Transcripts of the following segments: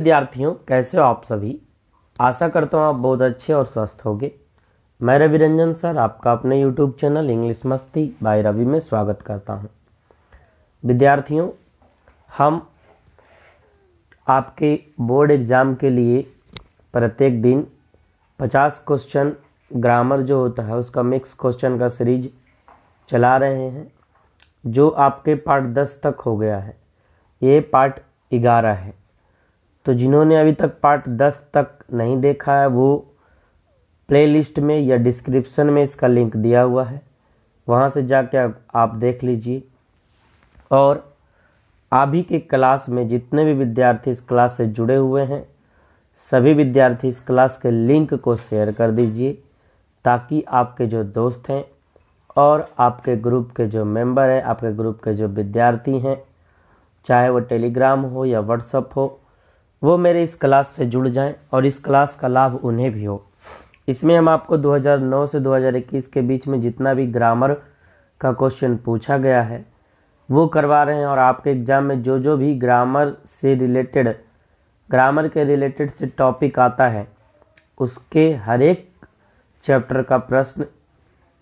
विद्यार्थियों, कैसे हो आप सभी। आशा करता हूँ आप बहुत अच्छे और स्वस्थ होंगे। मैं रवि रंजन सर आपका अपने YouTube चैनल इंग्लिश मस्ती बाय रवि में स्वागत करता हूँ। विद्यार्थियों, हम आपके बोर्ड एग्ज़ाम के लिए प्रत्येक दिन 50 क्वेश्चन ग्रामर जो होता है उसका मिक्स क्वेश्चन का सीरीज चला रहे हैं, जो आपके पार्ट 10 तक हो गया है। ये पार्ट 11 है। तो जिन्होंने अभी तक पार्ट 10 तक नहीं देखा है वो प्लेलिस्ट में या डिस्क्रिप्शन में इसका लिंक दिया हुआ है, वहाँ से जाके आप देख लीजिए। और अभी के क्लास में जितने भी विद्यार्थी इस क्लास से जुड़े हुए हैं, सभी विद्यार्थी इस क्लास के लिंक को शेयर कर दीजिए, ताकि आपके जो दोस्त हैं और आपके ग्रुप के जो मेंबर हैं, आपके ग्रुप के जो विद्यार्थी हैं, चाहे वो टेलीग्राम हो या व्हाट्सएप हो, वो मेरे इस क्लास से जुड़ जाएं और इस क्लास का लाभ उन्हें भी हो। इसमें हम आपको 2009 से 2021 के बीच में जितना भी ग्रामर का क्वेश्चन पूछा गया है वो करवा रहे हैं, और आपके एग्ज़ाम में जो जो भी ग्रामर के रिलेटेड से टॉपिक आता है उसके हर एक चैप्टर का प्रश्न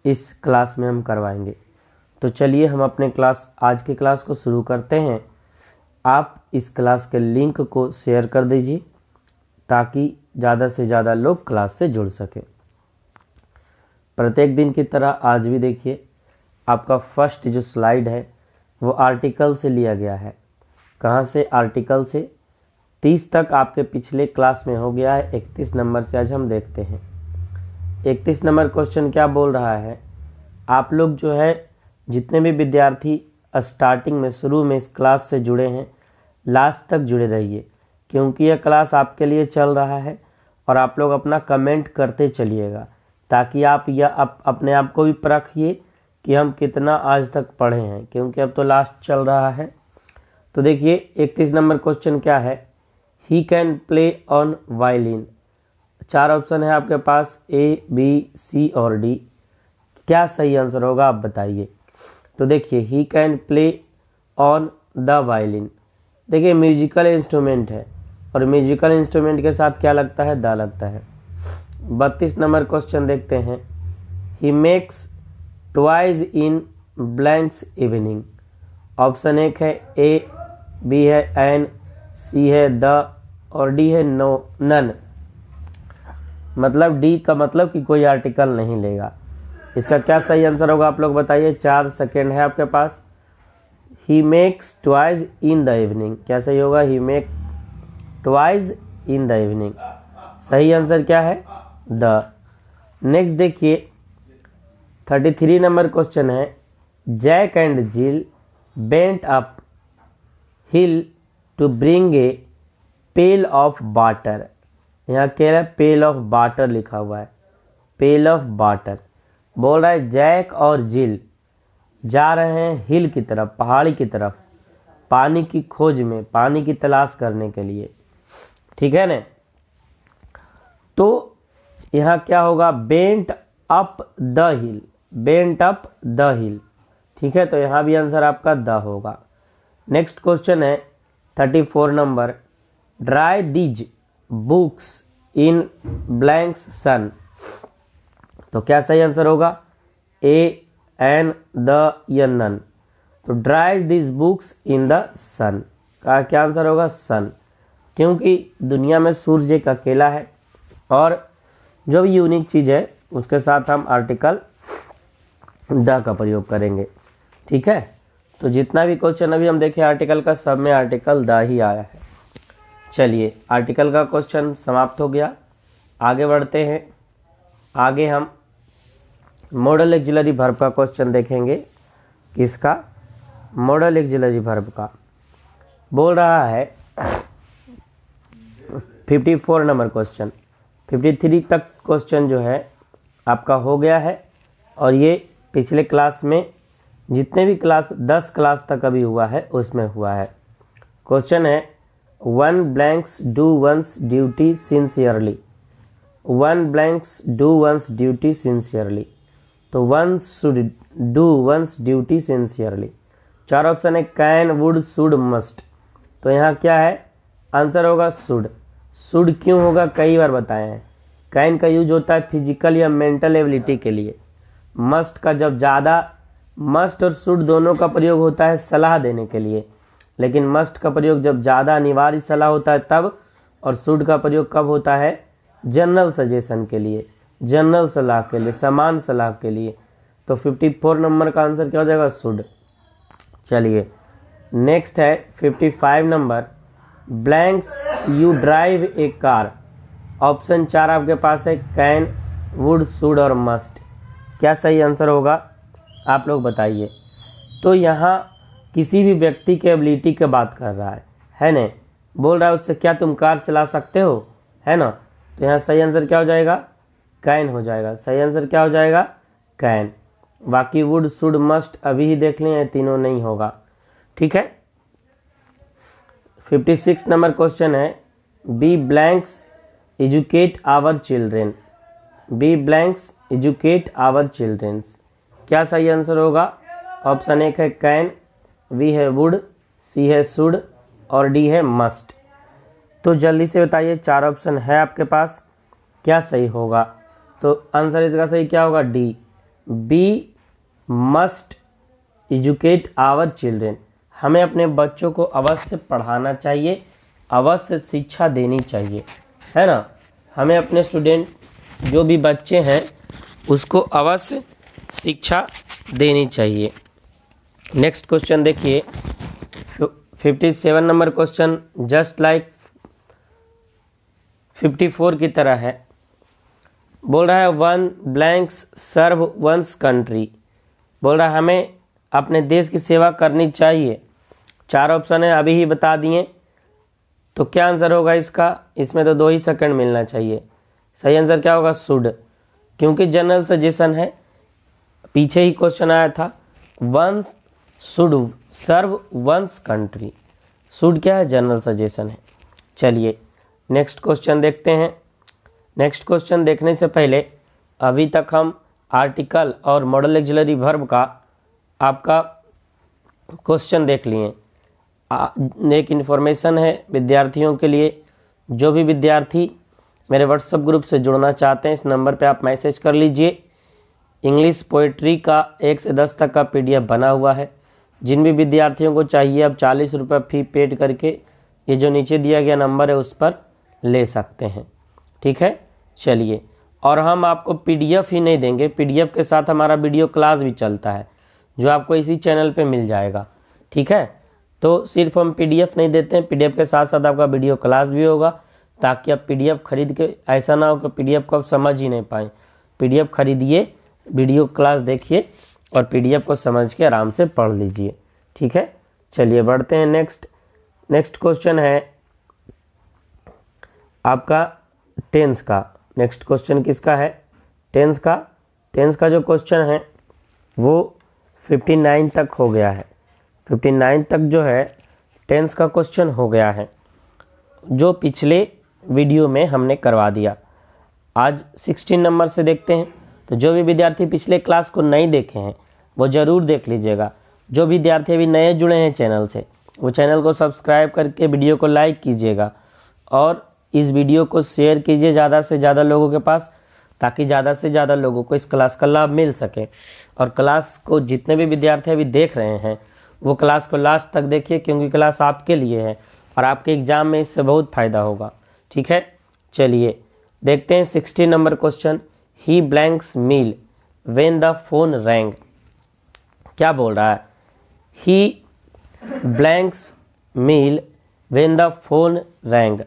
इस क्लास में हम करवाएंगे। तो चलिए हम अपने आज के क्लास को शुरू करते हैं। आप इस क्लास के लिंक को शेयर कर दीजिए ताकि ज़्यादा से ज़्यादा लोग क्लास से जुड़ सके। प्रत्येक दिन की तरह आज भी देखिए, आपका फर्स्ट जो स्लाइड है वो आर्टिकल से लिया गया है। कहाँ से? आर्टिकल से। 30 तक आपके पिछले क्लास में हो गया है। 31 नंबर से आज हम देखते हैं। 31 नंबर क्वेश्चन क्या बोल रहा है? आप लोग जो है जितने भी विद्यार्थी स्टार्टिंग में शुरू में इस क्लास से जुड़े हैं, लास्ट तक जुड़े रहिए, क्योंकि यह क्लास आपके लिए चल रहा है। और आप लोग अपना कमेंट करते चलिएगा, ताकि आप अपने आप को भी परखिए कि हम कितना आज तक पढ़े हैं, क्योंकि अब तो लास्ट चल रहा है। तो देखिए 31 नंबर क्वेश्चन क्या है? He can play on violin. 4 option है आपके पास, ए, बी, सी और डी। क्या सही आंसर होगा आप बताइए। तो देखिए he can play on the violin. देखिए म्यूजिकल इंस्ट्रूमेंट है, और म्यूजिकल इंस्ट्रूमेंट के साथ क्या लगता है? द लगता है। 32 नंबर क्वेश्चन देखते हैं। ही मेक्स ट्वाइस इन ब्लैंक्स इवनिंग। ऑप्शन 1 है ए, बी है एन, सी है द और डी है नो नन। मतलब डी का मतलब कि कोई आर्टिकल नहीं लेगा। इसका क्या सही आंसर होगा आप लोग बताइए। 4 सेकेंड है आपके पास। He makes twice in the evening, क्या सही होगा? He make twice in the evening. सही आंसर क्या है? द। नेक्स्ट देखिए 33 नंबर क्वेश्चन है। Jack and Jill went up hill to bring a pail of water. यहाँ कह रहा है पेल ऑफ वाटर लिखा हुआ है, पेल ऑफ वाटर। बोल रहा है जैक और जिल जा रहे हैं हिल की तरफ, पहाड़ी की तरफ, पानी की खोज में, पानी की तलाश करने के लिए। ठीक है ना? तो यहाँ क्या होगा? Bent up the hill, bent up the हिल। ठीक है, तो यहाँ भी आंसर आपका द होगा। नेक्स्ट क्वेश्चन है 34 number. Dry these books in blanks sun. तो क्या सही आंसर होगा? ए, एन, द या नन। तो dry this books in the sun का क्या आंसर होगा? सन, क्योंकि दुनिया में सूर्य एक अकेला है, और जो भी यूनिक चीज़ है उसके साथ हम आर्टिकल द का प्रयोग करेंगे। ठीक है, तो जितना भी क्वेश्चन अभी हम देखें आर्टिकल का, सब में आर्टिकल द ही आया है। चलिए आर्टिकल का क्वेश्चन समाप्त हो गया। आगे बढ़ते हैं। आगे हम मॉडल एक्सिलरी वर्ब का क्वेश्चन देखेंगे। किसका? मॉडल एक्सिलरी वर्ब का। बोल रहा है 54 नंबर क्वेश्चन। 53 तक क्वेश्चन जो है आपका हो गया है, और ये पिछले क्लास में जितने भी 10 क्लास तक अभी हुआ है उसमें हुआ है। क्वेश्चन है one blanks do one's duty sincerely. One blanks do one's duty sincerely. तो one should do one's duty sincerely. 4 option है कैन, वुड, शुड, मस्ट। तो यहाँ क्या है? आंसर होगा शुड। शुड क्यों होगा, कई बार बताए हैं। कैन का यूज होता है फिजिकल या मेंटल एबिलिटी के लिए। मस्ट का जब ज़्यादा, मस्ट और शुड दोनों का प्रयोग होता है सलाह देने के लिए, लेकिन मस्ट का प्रयोग जब ज़्यादा अनिवार्य सलाह होता है तब, और शुड का प्रयोग कब होता है, जनरल सजेशन के लिए, जनरल सलाह के लिए, समान सलाह के लिए। तो 54 नंबर का आंसर क्या हो जाएगा, शुड। चलिए नेक्स्ट है 55 number, blanks you drive A car. Option 4 आपके पास है कैन, वुड, शुड और मस्ट। क्या सही आंसर होगा, आप लोग बताइए। तो यहाँ किसी भी व्यक्ति के एबिलिटी की बात कर रहा है ना, बोल रहा है उससे क्या तुम कार चला सकते हो, है ना। तो यहाँ सही आंसर क्या हो जाएगा, कैन हो जाएगा। सही आंसर क्या हो जाएगा, कैन। बाकी वुड, शुड, मस्ट अभी ही देख लें, तीनों नहीं होगा। ठीक है। 56 नंबर क्वेश्चन है, B blanks educate our children. B blanks educate our childrens. क्या सही आंसर होगा, ऑप्शन 1 है कैन, बी है वुड, सी है शुड और डी है मस्ट। तो जल्दी से बताइए, 4 ऑप्शन है आपके पास, क्या सही होगा। तो आंसर इसका सही क्या होगा, D, B must educate our children. हमें अपने बच्चों को अवश्य पढ़ाना चाहिए, अवश्य शिक्षा देनी चाहिए, है ना। हमें अपने स्टूडेंट जो भी बच्चे हैं उसको अवश्य शिक्षा देनी चाहिए। नेक्स्ट क्वेश्चन देखिए 57 नंबर क्वेश्चन जस्ट लाइक 54 की तरह है। बोल रहा है वन ब्लैंक्स सर्व वंस कंट्री। बोल रहा है हमें अपने देश की सेवा करनी चाहिए। 4 ऑप्शन है, अभी ही बता दिए। तो क्या आंसर होगा इसका, इसमें तो 2 ही सेकंड मिलना चाहिए। सही आंसर क्या होगा, शुड, क्योंकि जनरल सजेशन है। पीछे ही क्वेश्चन आया था, one's should serve one's country. Should क्या है, जनरल सजेशन है। चलिए नेक्स्ट क्वेश्चन देखते हैं। नेक्स्ट क्वेश्चन देखने से पहले अभी तक हम आर्टिकल और मॉडल ऑक्सिलरी वर्ब का आपका क्वेश्चन देख लिए। एक इन्फॉर्मेशन है विद्यार्थियों के लिए, जो भी विद्यार्थी मेरे व्हाट्सएप ग्रुप से जुड़ना चाहते हैं इस नंबर पे आप मैसेज कर लीजिए। इंग्लिश पोइट्री का 1 से 10 तक का PDF बना हुआ है। जिन भी विद्यार्थियों को चाहिए आप 40 रुपये फी पेड करके ये जो नीचे दिया गया नंबर है उस पर ले सकते हैं। ठीक है। चलिए, और हम आपको PDF ही नहीं देंगे, PDF के साथ हमारा वीडियो क्लास भी चलता है जो आपको इसी चैनल पे मिल जाएगा। ठीक है। तो सिर्फ हम PDF नहीं देते हैं, PDF के साथ साथ आपका वीडियो क्लास भी होगा, ताकि आप PDF खरीद के ऐसा ना हो कि PDF को आप समझ ही नहीं पाएँ। PDF खरीदिए, वीडियो क्लास देखिए और PDF को समझ के आराम से पढ़ लीजिए। ठीक है। चलिए बढ़ते हैं नेक्स्ट क्वेश्चन है आपका टेंस का। नेक्स्ट क्वेश्चन किसका है, टेंस का। टेंस का जो क्वेश्चन है वो 59 तक हो गया है। 59 तक जो है टेंस का क्वेश्चन हो गया है, जो पिछले वीडियो में हमने करवा दिया। आज 16 नंबर से देखते हैं। तो जो भी विद्यार्थी पिछले क्लास को नहीं देखे हैं वो ज़रूर देख लीजिएगा। जो विद्यार्थी अभी नए जुड़े हैं चैनल से, वो चैनल को सब्सक्राइब करके वीडियो को लाइक कीजिएगा और इस वीडियो को शेयर कीजिए ज़्यादा से ज़्यादा लोगों के पास, ताकि ज़्यादा से ज़्यादा लोगों को इस क्लास का लाभ मिल सके। और क्लास को जितने भी विद्यार्थी अभी देख रहे हैं वो क्लास को लास्ट तक देखिए, क्योंकि क्लास आपके लिए है और आपके एग्ज़ाम में इससे बहुत फ़ायदा होगा। ठीक है। चलिए देखते हैं 60 number question, he blanks meal when the phone rang. क्या बोल रहा है, he blanks meal when the phone rang.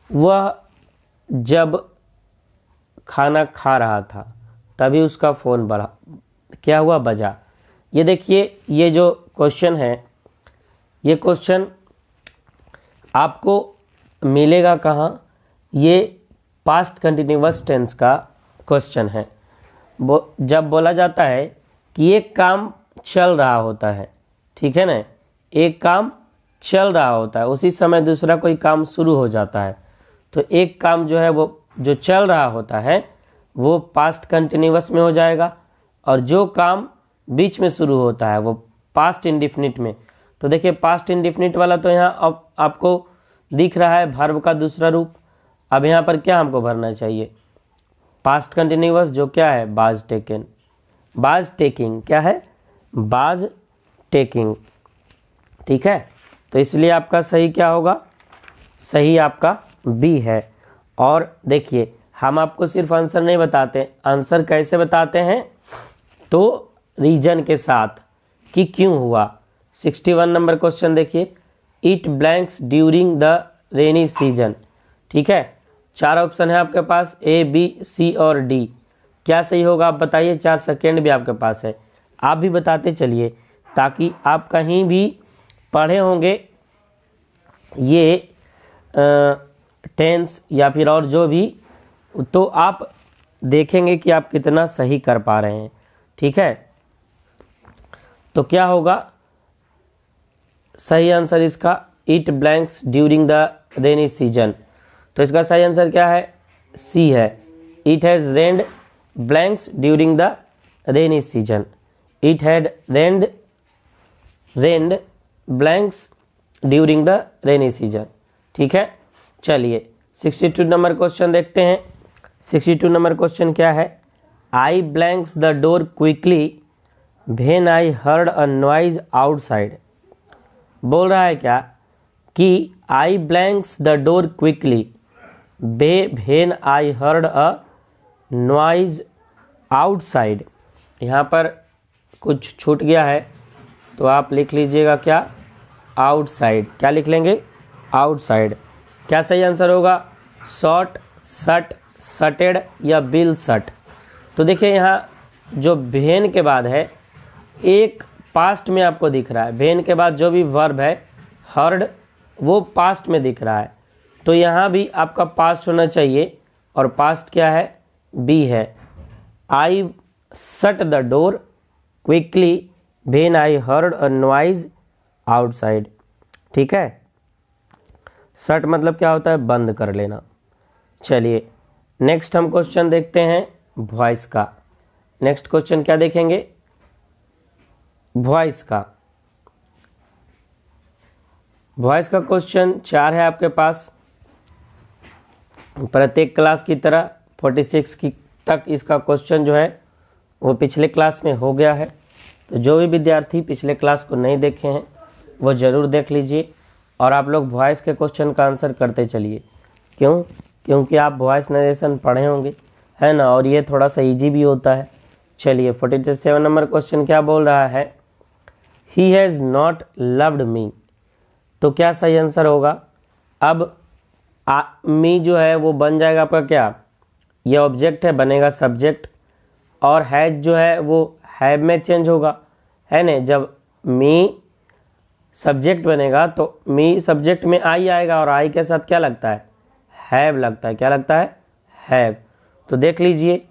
वह जब खाना खा रहा था तभी उसका फ़ोन क्या हुआ, बजा। ये देखिए, ये जो क्वेश्चन है, ये क्वेश्चन आपको मिलेगा कहाँ, ये पास्ट कंटिन्यूअस टेंस का क्वेश्चन है। जब बोला जाता है कि एक काम चल रहा होता है, ठीक है ना, एक काम चल रहा होता है, उसी समय दूसरा कोई काम शुरू हो जाता है, तो एक काम जो है वो जो चल रहा होता है वो पास्ट कंटिन्यूअस में हो जाएगा, और जो काम बीच में शुरू होता है वो पास्ट इंडिफिनिट में। तो देखिए पास्ट इंडिफिनिट वाला तो यहाँ अब आपको दिख रहा है वर्ब का दूसरा रूप। अब यहाँ पर क्या हमको भरना चाहिए, पास्ट कंटिन्यूअस जो क्या है वाज टेकन, वाज टेकिंग क्या है वाज टेकिंग, ठीक है। तो इसलिए आपका सही क्या होगा, सही आपका बी है। और देखिए हम आपको सिर्फ आंसर नहीं बताते, आंसर कैसे बताते हैं, तो रीजन के साथ कि क्यों हुआ। 61 नंबर क्वेश्चन देखिए, it blanks during the rainy season, ठीक है। 4 ऑप्शन है आपके पास, ए बी सी और डी, क्या सही होगा आप बताइए। 4 सेकेंड भी आपके पास है, आप भी बताते चलिए ताकि आप कहीं भी पढ़े होंगे ये टेंस या फिर और जो भी, तो आप देखेंगे कि आप कितना सही कर पा रहे हैं, ठीक है। तो क्या होगा सही आंसर इसका, it blanks during the rainy season. तो इसका सही आंसर क्या है, सी है, it has rained blanks during the rainy season, it had rained blanks during the rainy season, ठीक है। चलिए 62 नंबर क्वेश्चन देखते हैं। 62 नंबर क्वेश्चन क्या है, I blanks the door quickly when I heard a noise outside. बोल रहा है क्या कि I blanks the door quickly when I heard a noise outside. यहाँ पर कुछ छूट गया है तो आप लिख लीजिएगा क्या, आउटसाइड, क्या लिख लेंगे आउटसाइड। क्या सही आंसर होगा, शॉट, सट, सटेड या बिल सट। तो देखिए यहाँ जो भेन के बाद है एक पास्ट में आपको दिख रहा है, भेन के बाद जो भी वर्ब है हर्ड वो पास्ट में दिख रहा है, तो यहाँ भी आपका पास्ट होना चाहिए और पास्ट क्या है बी है। I shut the door quickly when I heard a noise outside, ठीक है। शट मतलब क्या होता है बंद कर लेना। चलिए नेक्स्ट हम क्वेश्चन देखते हैं वॉइस का। नेक्स्ट क्वेश्चन क्या देखेंगे, वॉइस का। वॉइस का क्वेश्चन 4 है आपके पास, प्रत्येक क्लास की तरह 46 की तक इसका क्वेश्चन जो है वो पिछले क्लास में हो गया है। तो जो भी विद्यार्थी पिछले क्लास को नहीं देखे हैं वो ज़रूर देख लीजिए और आप लोग वॉइस के क्वेश्चन का आंसर करते चलिए। क्यों, क्योंकि आप वॉइस नरेशन पढ़े होंगे है ना, और ये थोड़ा सा इजी भी होता है। चलिए 47 नंबर क्वेश्चन क्या बोल रहा है, he has not loved me. तो क्या सही आंसर होगा, अब मी जो है वो बन जाएगा आपका क्या, ये ऑब्जेक्ट है बनेगा सब्जेक्ट, और हैज जो है वो हैव में चेंज होगा है ना। जब मी सब्जेक्ट बनेगा तो मी सब्जेक्ट में आई आएगा और आई के साथ क्या लगता है हैव लगता है, क्या लगता है हैव। तो देख लीजिए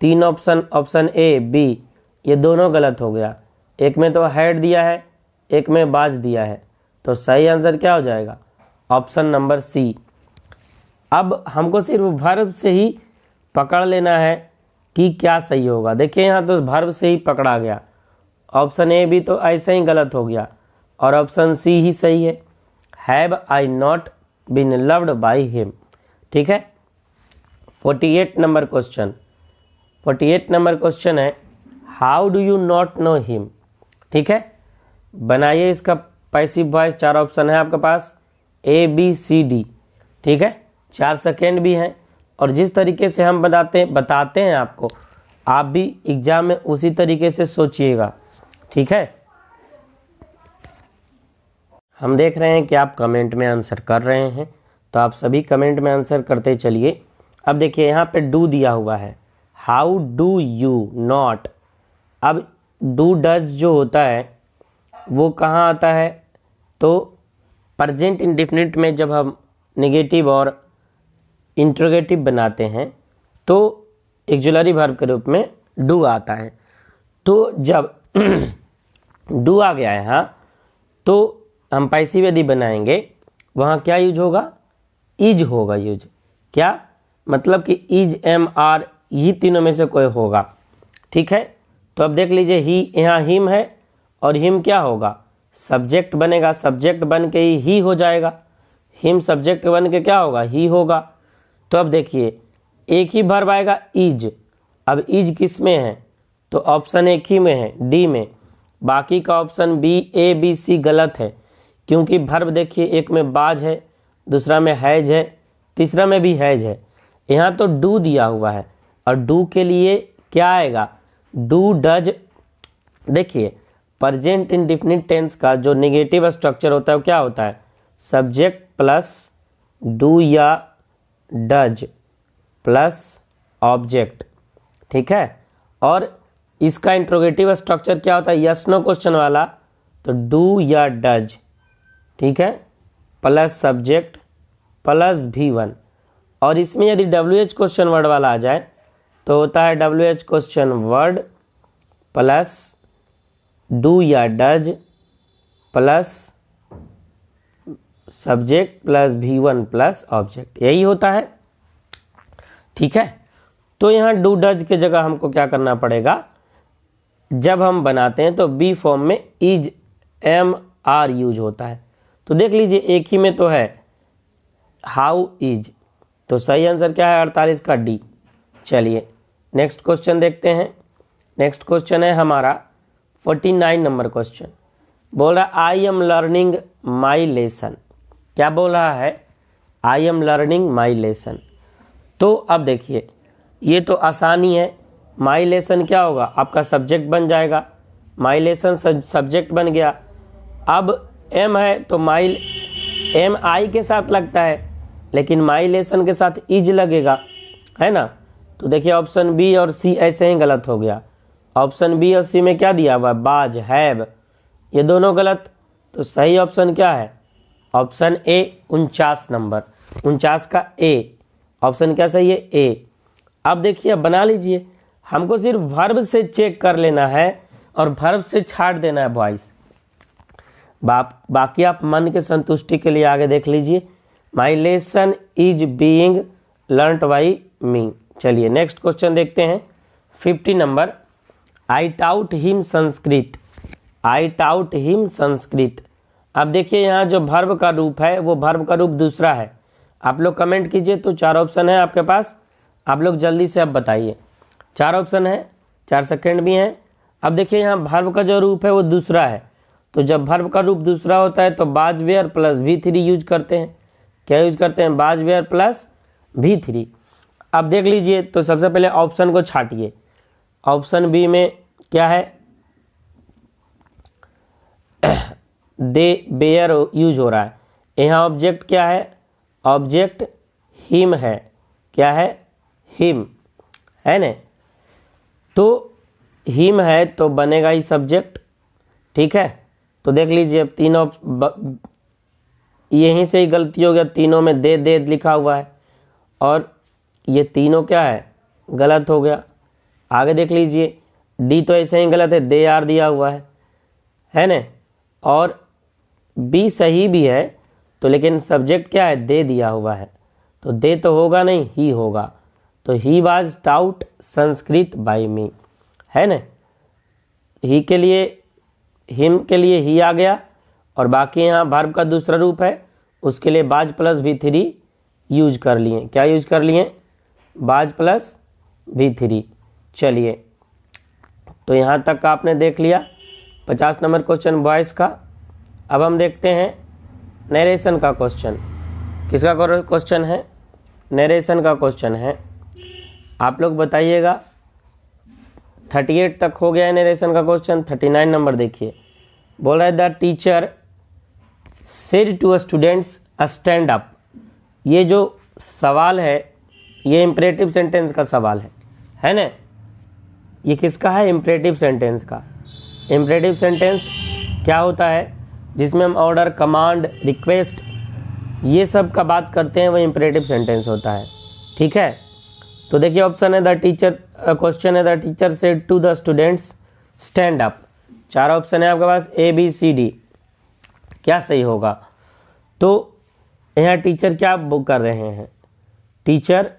3 ऑप्शन, ऑप्शन ए बी ये दोनों गलत हो गया, एक में तो हैड दिया है एक में बाज दिया है, तो सही आंसर क्या हो जाएगा ऑप्शन नंबर सी। अब हमको सिर्फ वर्ब से ही पकड़ लेना है कि क्या सही होगा। देखिए यहाँ तो वर्ब से ही पकड़ा गया, ऑप्शन ए भी तो ऐसे ही गलत हो गया और ऑप्शन सी ही सही है, have I not been loved by him, ठीक है। 48 नंबर क्वेश्चन, 48 नंबर क्वेश्चन है how do you not know him, ठीक है। बनाइए इसका पैसिव वॉइस, 4 ऑप्शन है आपके पास ए बी सी डी, ठीक है। 4 सेकेंड भी हैं और जिस तरीके से हम बताते हैं आपको, आप भी एग्जाम में उसी तरीके से सोचिएगा, ठीक है। हम देख रहे हैं कि आप कमेंट में आंसर कर रहे हैं, तो आप सभी कमेंट में आंसर करते चलिए। अब देखिए यहाँ पे डू दिया हुआ है, हाउ डू यू नॉट। अब डू डज जो होता है वो कहाँ आता है, तो प्रेजेंट इंडेफिनिट में जब हम नेगेटिव और इंट्रोगेटिव बनाते हैं तो एक्जुलरी वर्ब के रूप में डू आता है। तो जब डू आ गया है यहाँ, तो हम पैसिव यदि बनाएंगे वहाँ क्या यूज होगा, इज होगा यूज। क्या मतलब कि इज एम आर ये तीनों में से कोई होगा, ठीक है। तो अब देख लीजिए ही यहाँ हिम है और हिम क्या होगा सब्जेक्ट बनेगा, सब्जेक्ट बन के ही हो जाएगा, हिम सब्जेक्ट बन के क्या होगा, ही होगा। तो अब देखिए एक ही वर्ब आएगा इज। अब इज किस में है, तो ऑप्शन एक ही में है, डी में। बाकी का ऑप्शन बी, ए, बी, सी गलत है, क्योंकि वर्ब देखिए एक में बाज है, दूसरा में हैज है, तीसरा में भी हैज है। यहाँ तो डू दिया हुआ है, और डू के लिए क्या आएगा, डू, डज। देखिए प्रेजेंट इंडेफिनिट टेंस का जो नेगेटिव स्ट्रक्चर होता है वो क्या होता है, सब्जेक्ट प्लस डू या डज प्लस ऑब्जेक्ट, ठीक है। और इसका इंट्रोगेटिव स्ट्रक्चर क्या होता है, यस नो क्वेश्चन वाला, तो डू या डज, ठीक है, प्लस सब्जेक्ट प्लस V1। और इसमें यदि WH क्वेश्चन वर्ड वाला आ जाए तो होता है WH question word plus do या does plus subject plus V1 plus object, यही होता है, ठीक है। तो यहाँ डू डज के जगह हमको क्या करना पड़ेगा, जब हम बनाते हैं तो बी फॉर्म में इज, एम, आर यूज होता है। तो देख लीजिए एक ही में तो है हाउ इज, तो सही आंसर क्या है 48 का डी। चलिए नेक्स्ट क्वेश्चन देखते हैं। नेक्स्ट क्वेश्चन है हमारा 49 नंबर क्वेश्चन। बोल रहा है I am learning my lesson. क्या बोल रहा है, I am learning my lesson. तो अब देखिए ये तो आसानी है, माई लेसन क्या होगा, आपका सब्जेक्ट बन जाएगा, माई लेसन सब्जेक्ट बन गया। अब एम है तो माई, एम आई के साथ लगता है, लेकिन माई लेसन के साथ इज लगेगा, है ना। तो देखिए ऑप्शन बी और सी ऐसे ही गलत हो गया। ऑप्शन बी और सी में क्या दिया हुआ, बाज, हैव, ये दोनों गलत। तो सही ऑप्शन क्या है, ऑप्शन ए 49 नंबर, 49 का ए ऑप्शन क्या सही है, ए। अब देखिए अब बना लीजिए, हमको सिर्फ वर्ब से चेक कर लेना है और वर्ब से छाट देना है बॉयज। बाकी आप मन के संतुष्टि के लिए आगे देख लीजिए। My lesson is being learned by me. चलिए नेक्स्ट क्वेश्चन देखते हैं 50 number. I taught him Sanskrit, I taught him Sanskrit. अब देखिए यहाँ जो वर्ब का रूप है वो वर्ब का रूप दूसरा है। आप लोग कमेंट कीजिए, तो 4 ऑप्शन है आपके पास, आप लोग जल्दी से अब बताइए। 4 ऑप्शन है, 4 सेकेंड भी हैं। अब देखिए यहाँ वर्ब का जो रूप है वो दूसरा है, तो जब वर्ब का रूप दूसरा होता है तो बाज वेयर प्लस V3 यूज करते हैं। क्या यूज करते हैं, बाज वेयर प्लस V3। अब देख लीजिए, तो सबसे पहले ऑप्शन को छाटिए। ऑप्शन बी में क्या है, दे, बेयर यूज हो रहा है। यहाँ ऑब्जेक्ट क्या है, ऑब्जेक्ट हिम है, क्या है, हिम, है ना। तो हिम है तो बनेगा ही सब्जेक्ट, ठीक है। तो देख लीजिए अब तीनों यहीं से ही गलती हो गया, तीनों में दे लिखा हुआ है और ये तीनों क्या है, गलत हो गया। आगे देख लीजिए डी तो ऐसे ही गलत है, दे आर दिया हुआ है ना। और बी सही भी है, तो लेकिन सब्जेक्ट क्या है, दे दिया हुआ है, तो दे तो होगा नहीं, ही होगा। तो he was taught Sanskrit by me, है ना। ही के लिए, हिम के लिए ही आ गया, और बाकी यहाँ वर्ब का दूसरा रूप है उसके लिए बाज प्लस V3 यूज कर लिए। क्या यूज कर लिए, बाज प्लस V3। चलिए तो यहाँ तक का आपने देख लिया 50 नंबर क्वेश्चन बॉयज़ का। अब हम देखते हैं नरेशन का क्वेश्चन। किसका क्वेश्चन है, नरेशन का क्वेश्चन है। आप लोग बताइएगा, 38 तक हो गया है नरेशन का क्वेश्चन। 39 नंबर देखिए, बोल रहा है the teacher said to students stand up. ये जो सवाल है ये इम्परेटिव सेंटेंस का सवाल है ना। ये किसका है, इम्परेटिव सेंटेंस का। इम्परेटिव सेंटेंस क्या होता है, जिसमें हम ऑर्डर, कमांड, रिक्वेस्ट ये सब का बात करते हैं, वो इम्परेटिव सेंटेंस होता है, ठीक है। तो देखिए ऑप्शन है द टीचर, क्वेश्चन है the teacher said to the students stand up. 4 option है आपके पास, A, B, C, D। क्या सही होगा, तो यहाँ टीचर क्या कर रहे हैं, टीचर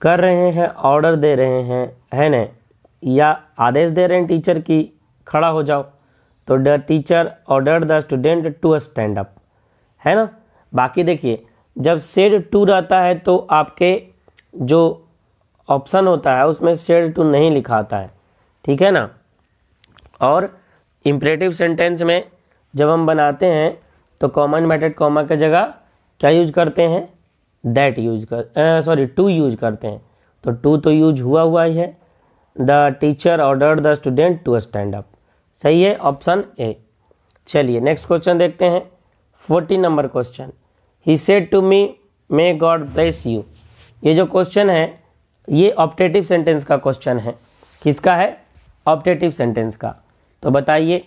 कर रहे हैं, ऑर्डर दे रहे हैं, है ना, या आदेश दे रहे हैं टीचर की खड़ा हो जाओ। तो the teacher order the student to stand up, है ना। बाकी देखिए जब सेड टू रहता है तो आपके जो ऑप्शन होता है उसमें सेड टू नहीं लिखा आता है, ठीक है ना। और इम्परेटिव सेंटेंस में जब हम बनाते हैं तो कॉमा इन्वर्टेड कॉमा की जगह क्या यूज करते हैं, दैट टू यूज करते हैं। तो टू तो यूज हुआ ही है। The teacher ordered the student to stand up, सही है ऑप्शन ए। चलिए नेक्स्ट क्वेश्चन देखते हैं 40 number question. He said to me may God bless you. ये जो क्वेश्चन है ये ऑप्टेटिव सेंटेंस का क्वेश्चन है। किसका है, ऑप्टेटिव सेंटेंस का। तो बताइए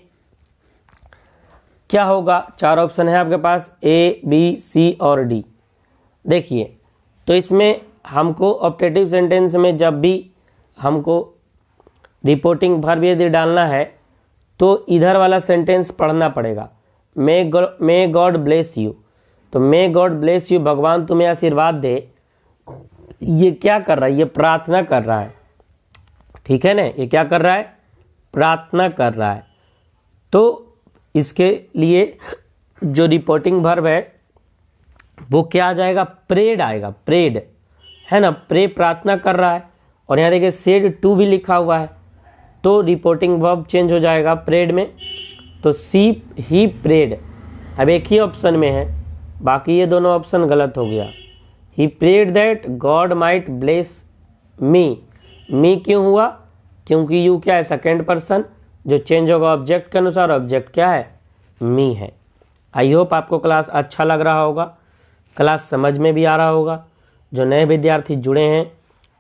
क्या होगा। 4 ऑप्शन है आपके पास, ए बी सी और डी। देखिए तो इसमें हमको ऑप्टेटिव सेंटेंस में जब भी हमको रिपोर्टिंग वर्ब यदि डालना है तो इधर वाला सेंटेंस पढ़ना पड़ेगा, मे गॉड ब्लेस यू। तो मे गॉड ब्लेस यू, भगवान तुम्हें आशीर्वाद दे, ये क्या कर रहा है, ये प्रार्थना कर रहा है, ठीक है ना। ये क्या कर रहा है, प्रार्थना कर रहा है। तो इसके लिए जो रिपोर्टिंग वर्ब है वो क्या आ जाएगा, प्रेड आएगा, प्रेड, है ना। प्रे प्रार्थना कर रहा है और यहाँ देखिए सेड टू भी लिखा हुआ है तो रिपोर्टिंग वर्ब चेंज हो जाएगा प्रेड में। तो ही प्रेड अब एक ही ऑप्शन में है, बाकी ये दोनों ऑप्शन गलत हो गया। He prayed that God might bless me क्यों हुआ, क्योंकि यू क्या है, सेकेंड पर्सन जो चेंज होगा ऑब्जेक्ट के अनुसार। ऑब्जेक्ट क्या है, मी है। आई होप आपको क्लास अच्छा लग रहा होगा, क्लास समझ में भी आ रहा होगा। जो नए विद्यार्थी जुड़े हैं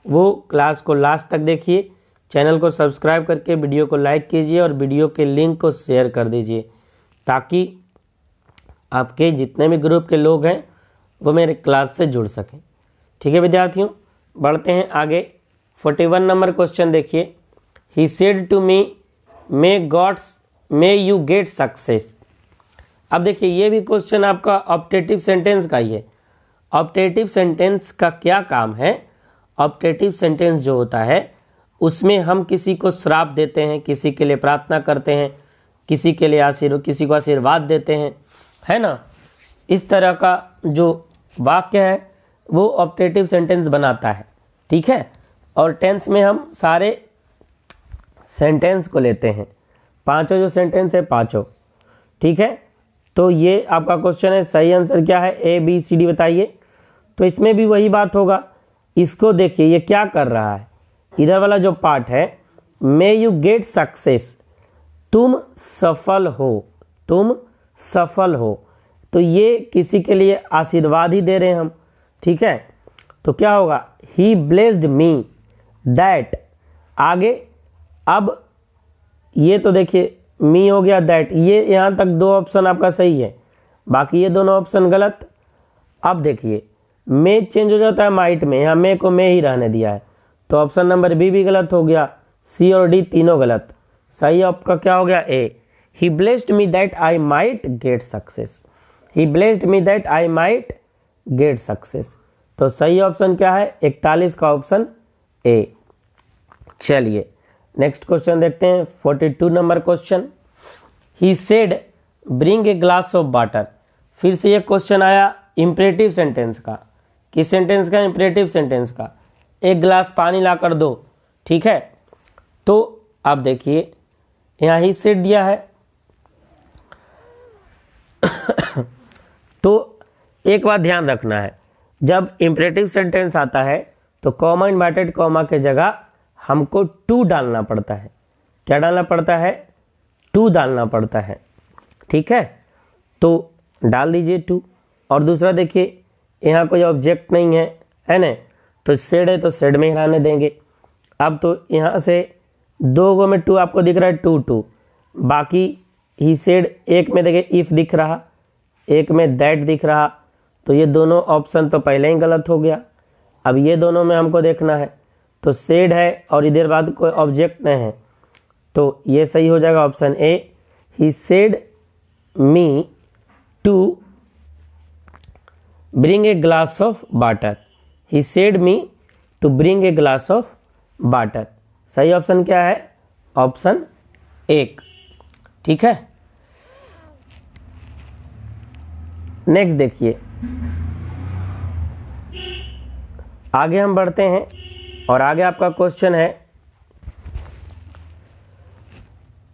वो क्लास को लास्ट तक देखिए, चैनल को सब्सक्राइब करके वीडियो को लाइक कीजिए और वीडियो के लिंक को शेयर कर दीजिए ताकि आपके जितने भी ग्रुप के लोग हैं वो मेरे क्लास से जुड़ सकें। ठीक है विद्यार्थियों, बढ़ते हैं आगे। 41 नंबर क्वेश्चन देखिए। He said to me may you get success. अब देखिए ये भी क्वेश्चन आपका ऑप्टेटिव सेंटेंस का ही है। ऑप्टेटिव सेंटेंस का क्या काम है, ऑप्टेटिव सेंटेंस जो होता है उसमें हम किसी को श्राप देते हैं, किसी के लिए प्रार्थना करते हैं, किसी के लिए किसी को आशीर्वाद देते हैं, है ना। इस तरह का जो वाक्य है वो ऑप्टेटिव सेंटेंस बनाता है, ठीक है। और टेंस में हम सारे सेंटेंस को लेते हैं, पांचों जो सेंटेंस है पांचों, ठीक है। तो ये आपका क्वेश्चन है, सही आंसर क्या है, ए बी सी डी बताइए। तो इसमें भी वही बात होगा। इसको देखिए ये क्या कर रहा है, इधर वाला जो पार्ट है मे यू गेट सक्सेस, तुम सफल हो, तुम सफल हो। तो ये किसी के लिए आशीर्वाद ही दे रहे हैं हम, ठीक है। तो क्या होगा, ही ब्लेस्ड मी दैट। आगे अब ये तो देखिए मी हो गया दैट, ये यहाँ तक 2 ऑप्शन आपका सही है, बाकी ये दोनों ऑप्शन गलत। अब देखिए मे चेंज हो जाता है माइट में, यहाँ मे को मे ही रहने दिया है, तो ऑप्शन नंबर बी भी गलत हो गया, सी और डी तीनों गलत। सही आपका क्या हो गया, A. He blessed me that I might get success, he blessed me that I might get success. तो सही ऑप्शन क्या है, 41 का ऑप्शन ए। चलिए नेक्स्ट क्वेश्चन देखते हैं 42 number question. He said bring a glass of water. फिर से ये क्वेश्चन आया इंपरेटिव सेंटेंस का। किस सेंटेंस का, इंपरेटिव सेंटेंस का। एक गिलास पानी ला कर दो, ठीक है। तो आप देखिए यहाँ ही सेड दिया है तो एक बात ध्यान रखना है, जब इंपरेटिव सेंटेंस आता है तो कॉमा इन्वर्टेड कॉमा के जगह हमको टू डालना पड़ता है। क्या डालना पड़ता है, टू डालना पड़ता है, ठीक है। तो डाल दीजिए टू। और दूसरा देखिए यहाँ कोई ऑब्जेक्ट नहीं है ना, तो सेड है तो सेड में ही रहने देंगे। अब तो यहाँ से 2 गो में टू आपको दिख रहा है, टू, बाकी ही सेड एक में देखिए इफ दिख रहा, एक में दैट दिख रहा, तो ये दोनों ऑप्शन तो पहले ही गलत हो गया। अब ये दोनों में हमको देखना है, तो सेड है और इधर बाद कोई ऑब्जेक्ट नहीं है, तो ये सही हो जाएगा option A. He said me to bring a glass of water, he said me to bring a glass of water. सही ऑप्शन क्या है, ऑप्शन 1, ठीक है। नेक्स्ट देखिए, आगे हम बढ़ते हैं और आगे आपका क्वेश्चन है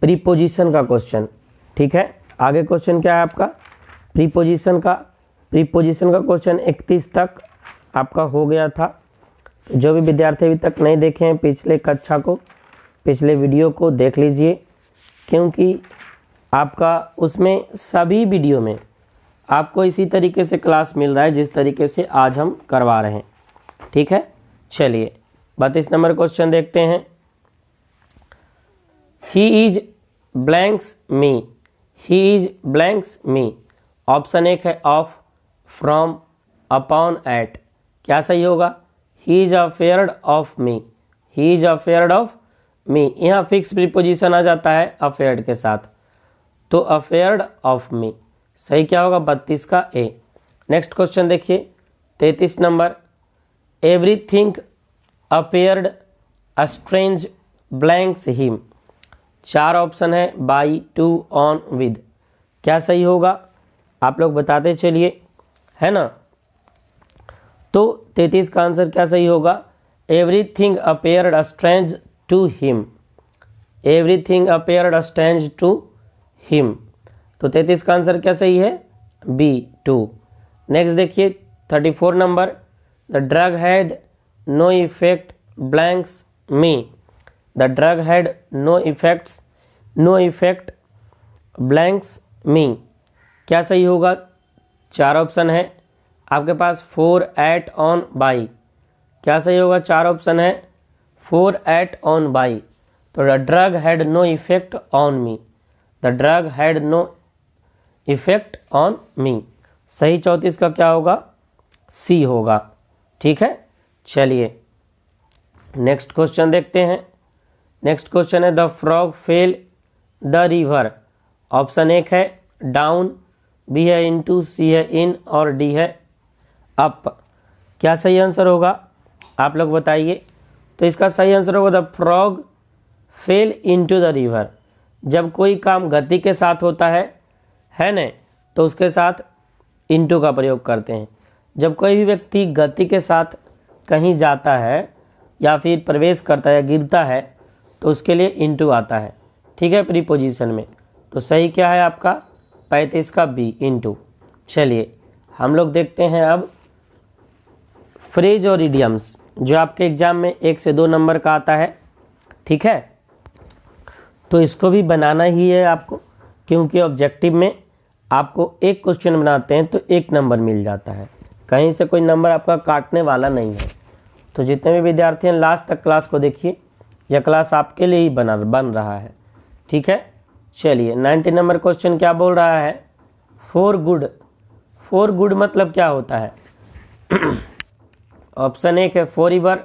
प्रीपोजिशन का क्वेश्चन। ठीक है, आगे क्वेश्चन क्या है आपका प्रीपोजिशन का। प्रीपोजिशन का क्वेश्चन 31 तक आपका हो गया था। जो भी विद्यार्थी अभी तक नहीं देखे हैं पिछले कक्षा को, पिछले वीडियो को देख लीजिए, क्योंकि आपका उसमें सभी वीडियो में आपको इसी तरीके से क्लास मिल रहा है जिस तरीके से आज हम करवा रहे हैं। ठीक है, चलिए 32 नंबर क्वेश्चन देखते हैं। He is blanks me, he is blanks me. Option एक है ऑफ, फ्रॉम, अपॉन, एट। क्या सही होगा? He is afraid of me, he is afraid of me. यहाँ फिक्स प्रीपोजिशन आ जाता है अफेयर्ड के साथ, तो अफेयर्ड ऑफ मी सही क्या होगा? 32 का ए। नेक्स्ट क्वेश्चन देखिए 33 number. Everything appeared strange blanks him. 4 option है, बाई, टू, ऑन, विद। क्या सही होगा आप लोग बताते चलिए, है ना। तो 33 का आंसर क्या सही होगा? Everything appeared strange to him, everything appeared strange to him. तो 33 का आंसर क्या सही है? B, to. नेक्स्ट देखिए 34 number. The drug had no effect blanks me, the drug had no effect blanks me. क्या सही होगा? 4 ऑप्शन है आपके पास, 4, एट, ऑन, बाई। क्या सही होगा? 4 ऑप्शन है, 4, एट, ऑन, बाई। तो the drug had no effect on me, the drug had no effect on me. सही 34 का क्या होगा? सी होगा। ठीक है, चलिए नेक्स्ट क्वेश्चन देखते हैं। नेक्स्ट क्वेश्चन है the frog fail the river. Option एक है डाउन, बी है इनटू, सी है इन और डी है अप। क्या सही आंसर होगा आप लोग बताइए। तो इसका सही आंसर होगा the frog fail into the river. जब कोई काम गति के साथ होता है ना, तो उसके साथ इनटू का प्रयोग करते हैं। जब कोई भी व्यक्ति गति के साथ कहीं जाता है या फिर प्रवेश करता है या गिरता है तो उसके लिए इनटू आता है। ठीक है, प्रीपोजिशन में। तो सही क्या है आपका? 35 का बी, इनटू। चलिए हम लोग देखते हैं अब फ्रेज और इडियम्स, जो आपके एग्जाम में 1 से 2 नंबर का आता है। ठीक है, तो इसको भी बनाना ही है आपको, क्योंकि ऑब्जेक्टिव में आपको एक क्वेश्चन बनाते हैं तो 1 नंबर मिल जाता है, कहीं से कोई नंबर आपका काटने वाला नहीं है। तो जितने भी विद्यार्थी हैं लास्ट तक क्लास को देखिए, यह क्लास आपके लिए ही बन रहा है। ठीक है, चलिए 90 नंबर क्वेश्चन क्या बोल रहा है? For good. फॉर गुड मतलब क्या होता है? ऑप्शन एक है फॉर एवर,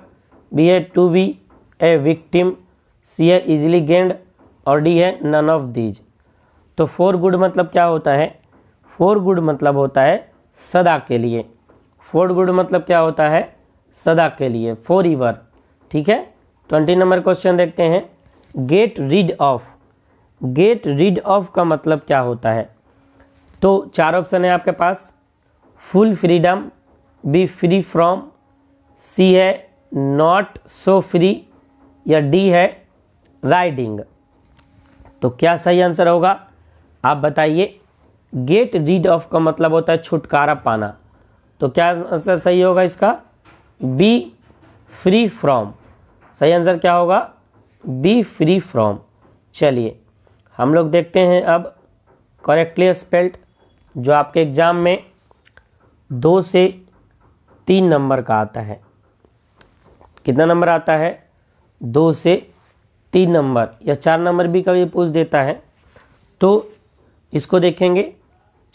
बी है टू बी ए विक्टिम, सी है इजिली गेन्ड और डी है नन ऑफ दीज। तो फॉर गुड मतलब क्या होता है? फॉर गुड मतलब होता है सदा के लिए। फॉर गुड मतलब क्या होता है? सदा के लिए, फॉर एवर। ठीक है, 20 नंबर क्वेश्चन देखते हैं। Get rid of. Get rid of का मतलब क्या होता है? तो 4 ऑप्शन है आपके पास, full freedom, B free from, C है नॉट सो फ्री या डी है राइडिंग। तो क्या सही आंसर होगा आप बताइए। गेट रीड ऑफ का मतलब होता है छुटकारा पाना। तो क्या आंसर सही होगा इसका? B free from. सही आंसर क्या होगा? B free from. चलिए हम लोग देखते हैं अब करेक्टली स्पेल्ड, जो आपके एग्जाम में 2 से 3 नंबर का आता है। कितना नंबर आता है? 2 से 3 नंबर या 4 नंबर भी कभी पूछ देता है, तो इसको देखेंगे।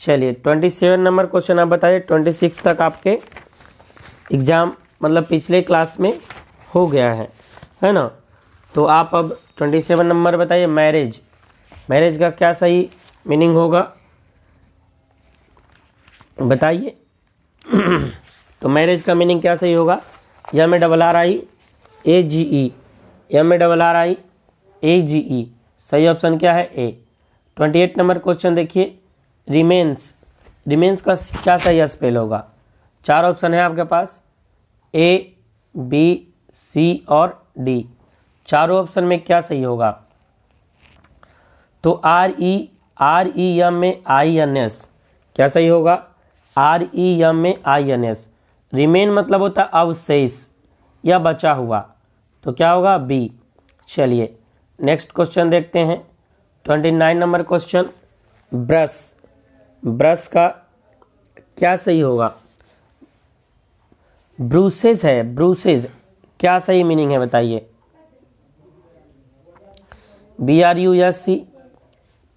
चलिए 27 नंबर क्वेश्चन आप बताइए। 26 तक आपके एग्जाम मतलब पिछले क्लास में हो गया है ना। तो आप अब 27 नंबर बताइए। मैरिज। मैरिज का क्या सही मीनिंग होगा बताइए। तो मैरिज का मीनिंग क्या सही होगा? MARRIAGE, MARRIAGE। सही ऑप्शन क्या है? ए। 28 नंबर क्वेश्चन देखिए। रिमेन्स। रिमेन्स का क्या सही स्पेल होगा? 4 ऑप्शन है आपके पास, ए, बी, सी और डी। चारों ऑप्शन में क्या सही होगा? तो REM में INS क्या सही होगा? REM में INS। रिमेन मतलब होता है अवशेष या बचा हुआ, तो क्या होगा? बी। चलिए नेक्स्ट क्वेश्चन देखते हैं, 29 नंबर क्वेश्चन। ब्रश का क्या सही होगा? ब्रूसेस है, ब्रूसेस क्या सही मीनिंग है बताइए? BRUSC,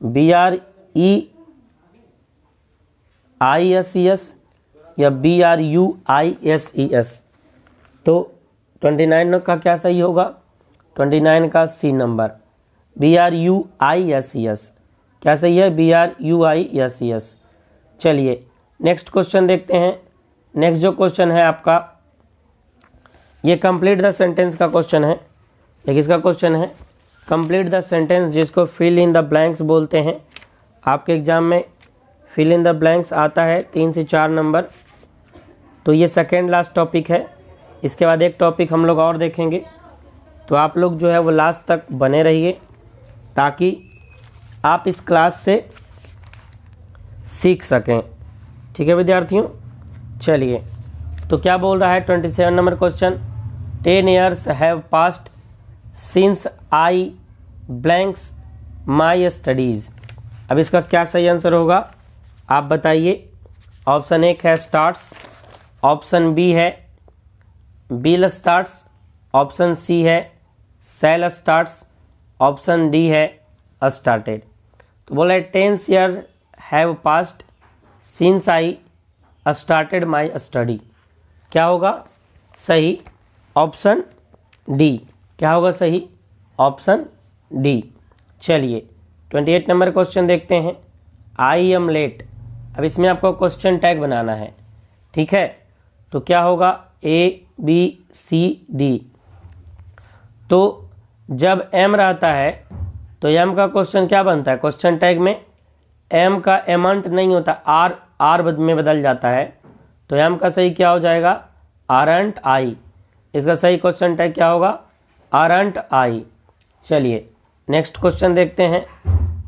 BREISES या BRUISES? तो 29 का क्या सही होगा? 29 का सी नंबर BRUISES क्या सही है? BRUISES। चलिए नेक्स्ट क्वेश्चन देखते हैं। नेक्स्ट जो क्वेश्चन है आपका, ये कंप्लीट द सेंटेंस का क्वेश्चन है। ये किसका क्वेश्चन है? कंप्लीट द सेंटेंस, जिसको फिल इन द ब्लैंक्स बोलते हैं। आपके एग्जाम में फिल इन द ब्लैंक्स आता है 3 से 4 नंबर। तो ये सेकेंड लास्ट टॉपिक है, इसके बाद एक टॉपिक हम लोग और देखेंगे। तो आप लोग जो है वो लास्ट तक बने रहिए ताकि आप इस क्लास से सीख सकें। ठीक है विद्यार्थियों, चलिए तो क्या बोल रहा है 27 number question. 10 years have passed since I blanks my studies. अब इसका क्या सही आंसर होगा आप बताइए? ऑप्शन 1 है स्टार्ट्स, ऑप्शन बी है बिल स्टार्ट्स, ऑप्शन सी है सेल स्टार्ट्स, ऑप्शन डी है स्टार्टेड। तो बोला है 10 years have passed since I started my study. क्या होगा सही? Option D. क्या होगा सही? Option D. चलिए 28 नंबर क्वेश्चन देखते हैं। I am late. अब इसमें आपको क्वेश्चन टैग बनाना है, ठीक है? तो क्या होगा? ए, बी, सी, डी। तो जब एम रहता है तो एम का क्वेश्चन क्या बनता है? क्वेश्चन टैग में एम का एमंट नहीं होता, आर में बदल जाता है। तो एम का सही क्या हो जाएगा? आरंट आई। इसका सही क्वेश्चन टैग क्या होगा? आरंट आई। चलिए नेक्स्ट क्वेश्चन देखते हैं।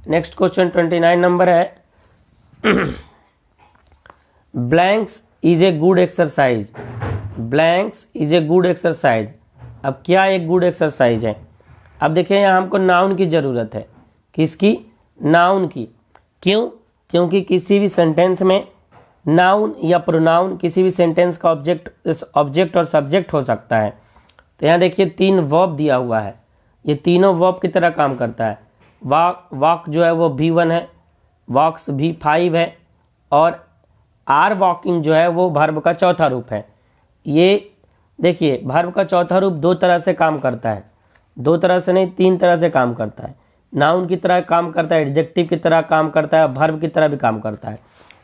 नेक्स्ट क्वेश्चन 29 नंबर है। Blanks is a good exercise. Blanks is a good exercise. अब क्या एक गुड एक्सरसाइज है? अब देखिए यहाँ हमको नाउन की ज़रूरत है। किसकी? नाउन की। क्यों? क्योंकि किसी भी सेंटेंस में नाउन या प्रोनाउन किसी भी सेंटेंस का ऑब्जेक्ट और सब्जेक्ट हो सकता है। तो यहाँ देखिए 3 वर्ब दिया हुआ है, ये तीनों वर्ब की तरह काम करता है। वॉक जो है वो V1 है, वॉक्स V5 है और आर वॉकिंग जो है वो वर्ब का चौथा रूप है। ये देखिए वर्ब का चौथा रूप 2 तरह से काम करता है, 2 तरह से नहीं 3 तरह से काम करता है। नाउन की तरह काम करता है, एडजेक्टिव की तरह काम करता है, वर्ब की तरह भी काम करता है।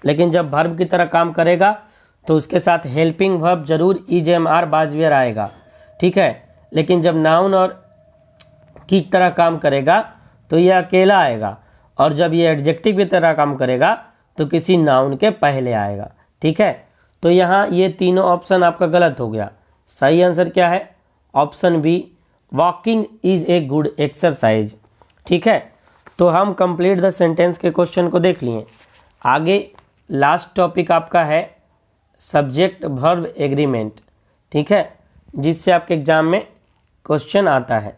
लेकिन जब वर्ब की तरह काम करेगा तो उसके साथ हेल्पिंग वर्ब जरूर EJMR बाजवियर आएगा, ठीक है? लेकिन जब नाउन और की तरह काम करेगा तो ये अकेला आएगा, और जब ये एडजेक्टिव की तरह काम करेगा तो किसी नाउन के पहले आएगा, ठीक है? तो यहाँ ये तीनों ऑप्शन आपका गलत हो गया। सही आंसर क्या है? Option B, walking is a good exercise, ठीक है? तो हम कंप्लीट द सेंटेंस के क्वेश्चन को देख लिए। आगे लास्ट टॉपिक आपका है सब्जेक्ट वर्ब एग्रीमेंट, ठीक है? जिससे आपके एग्जाम में क्वेश्चन आता है।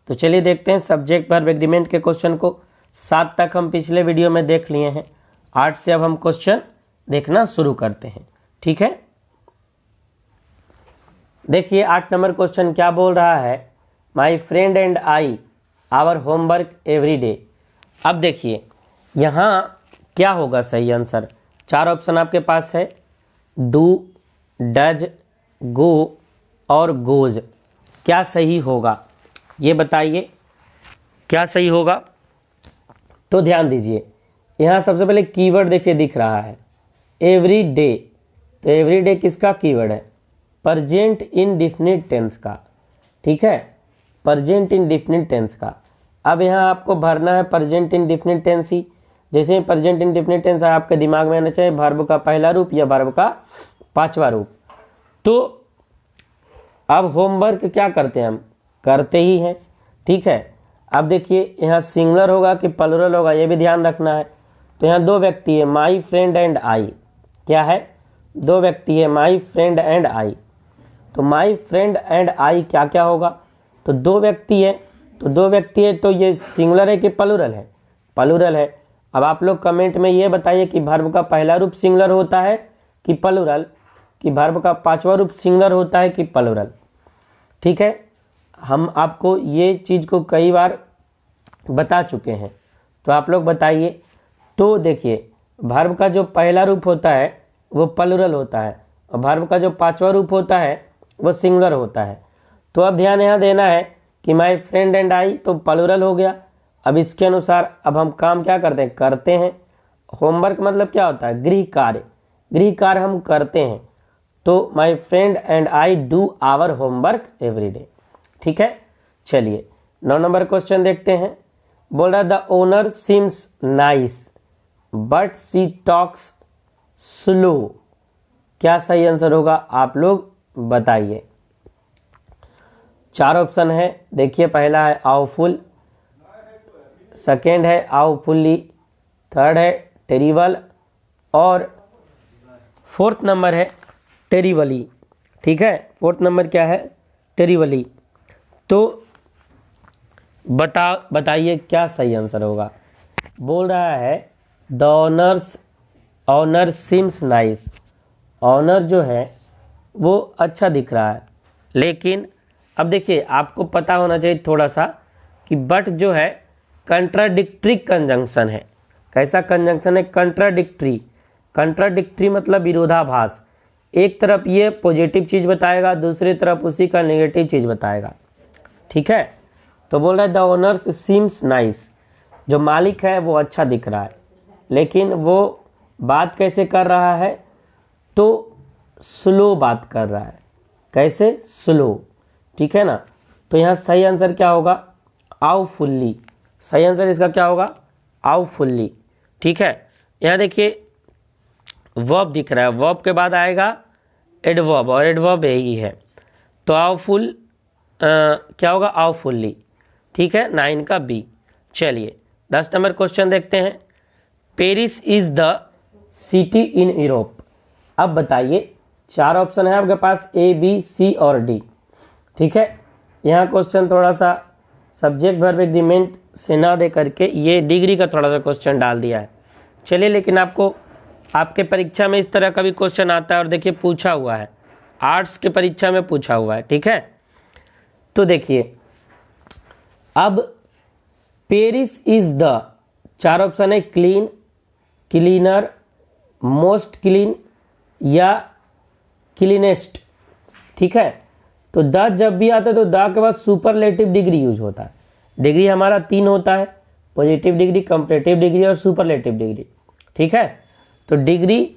तो चलिए देखते हैं सब्जेक्ट वर्ब एग्रीमेंट के क्वेश्चन को। 7 तक हम पिछले वीडियो में देख लिए हैं, 8 से अब हम क्वेश्चन देखना शुरू करते हैं, ठीक है? देखिए 8 नंबर क्वेश्चन क्या बोल रहा है? My friend and I our homework every day. अब देखिए यहाँ क्या होगा सही आंसर? 4 ऑप्शन आपके पास है, डू, डज, गो और गोज। क्या सही होगा ये बताइए, क्या सही होगा? तो ध्यान दीजिए, यहाँ सबसे पहले कीवर्ड देखिए दिख रहा है एवरी डे। तो एवरी डे किसका कीवर्ड है? प्रेजेंट इंडेफिनिट टेंस का, ठीक है? प्रेजेंट इंडेफिनिट टेंस का। अब यहाँ आपको भरना है प्रेजेंट इंडेफिनिट टेंस ही, जैसे ही प्रेजेंट इंडेफिनिट टेंस है आपके दिमाग में आना चाहिए वर्ब का पहला रूप या वर्ब का पांचवा रूप। तो अब होमवर्क क्या करते हैं हम, करते ही हैं, ठीक है। अब देखिए यहाँ सिंगुलर होगा कि प्लुरल होगा ये भी ध्यान रखना है। तो यहाँ दो व्यक्ति है, माई फ्रेंड एंड आई। क्या है, दो व्यक्ति है, माई फ्रेंड एंड आई। तो माई फ्रेंड एंड आई क्या क्या होगा, तो दो व्यक्ति है, तो दो व्यक्ति है तो ये सिंगुलर है कि प्लुरल है, प्लुरल है। अब आप लोग कमेंट में ये बताइए कि वर्ब का पहला रूप सिंगुलर होता है कि प्लुरल, कि वर्ब का पांचवा रूप सिंगुलर होता है कि प्लुरल, ठीक है। हम आपको ये चीज़ को कई बार बता चुके हैं, तो आप लोग बताइए। तो देखिए वर्ब का जो पहला रूप होता है वो प्लुरल होता है और वर्ब का जो पांचवा रूप होता है वो सिंगुलर होता है। तो अब ध्यान यहाँ देना है कि माई फ्रेंड एंड आई तो प्लुरल हो गया। अब इसके अनुसार अब हम काम क्या करते हैं होमवर्क मतलब क्या होता है, गृह कार्य, गृह कार्य हम करते हैं। तो my friend and I do our homework every day, ठीक है। चलिए 9 नंबर क्वेश्चन देखते हैं। बोल रहा the owner seems nice but she talks slow. क्या सही आंसर होगा आप लोग बताइए। 4 ऑप्शन है, देखिए पहला है आवफुल, सेकेंड है आवफुल्ली, थर्ड है टेरिबल और फोर्थ नंबर है टेरिबली, ठीक है। फोर्थ नंबर क्या है, टेरिबली। तो बताइए क्या सही आंसर होगा। बोल रहा है the owner seems nice. Owner जो है वो अच्छा दिख रहा है, लेकिन अब देखिए आपको पता होना चाहिए थोड़ा सा कि बट जो है कंट्राडिक्टरी कंजंक्शन है। कैसा कंजंक्शन है, कंट्राडिक्टरी। कंट्राडिक्टरी मतलब विरोधाभास, एक तरफ ये पॉजिटिव चीज़ बताएगा दूसरी तरफ उसी का नेगेटिव चीज़ बताएगा, ठीक है। तो बोल रहा है द ओनर सीम्स नाइस, जो मालिक है वो अच्छा दिख रहा है, लेकिन वो बात कैसे कर रहा है, तो स्लो बात कर रहा है। कैसे, स्लो, ठीक है ना। तो यहाँ सही आंसर क्या होगा, आवफुल्ली। सही आंसर इसका क्या होगा, आवफुल्ली, ठीक है। यहाँ देखिए वर्ब दिख रहा है, वर्ब के बाद आएगा एडवर्ब और एडवर्ब यही है। तो आवफुल क्या होगा, आवफुल्ली, ठीक है। 9 का बी। चलिए 10 नंबर क्वेश्चन देखते हैं। Paris is the city in Europe. अब बताइए 4 ऑप्शन है आपके पास, ए बी सी और डी, ठीक है। यहाँ क्वेश्चन थोड़ा सा सब्जेक्ट वर्ब एग्रीमेंट से ना दे करके ये डिग्री का थोड़ा सा क्वेश्चन डाल दिया है। चलिए लेकिन आपको आपके परीक्षा में इस तरह का भी क्वेश्चन आता है और देखिए पूछा हुआ है, आर्ट्स के परीक्षा में पूछा हुआ है, ठीक है। तो देखिए अब पेरिस इज द, 4 ऑप्शन है, क्लीन, क्लीनर, मोस्ट क्लीन या क्लीनेस्ट, ठीक है। तो द जब भी आता है तो द के बाद सुपरलेटिव डिग्री यूज होता है। डिग्री हमारा 3 होता है, पॉजिटिव डिग्री, कंपैरेटिव डिग्री और सुपरलेटिव डिग्री, ठीक है। तो डिग्री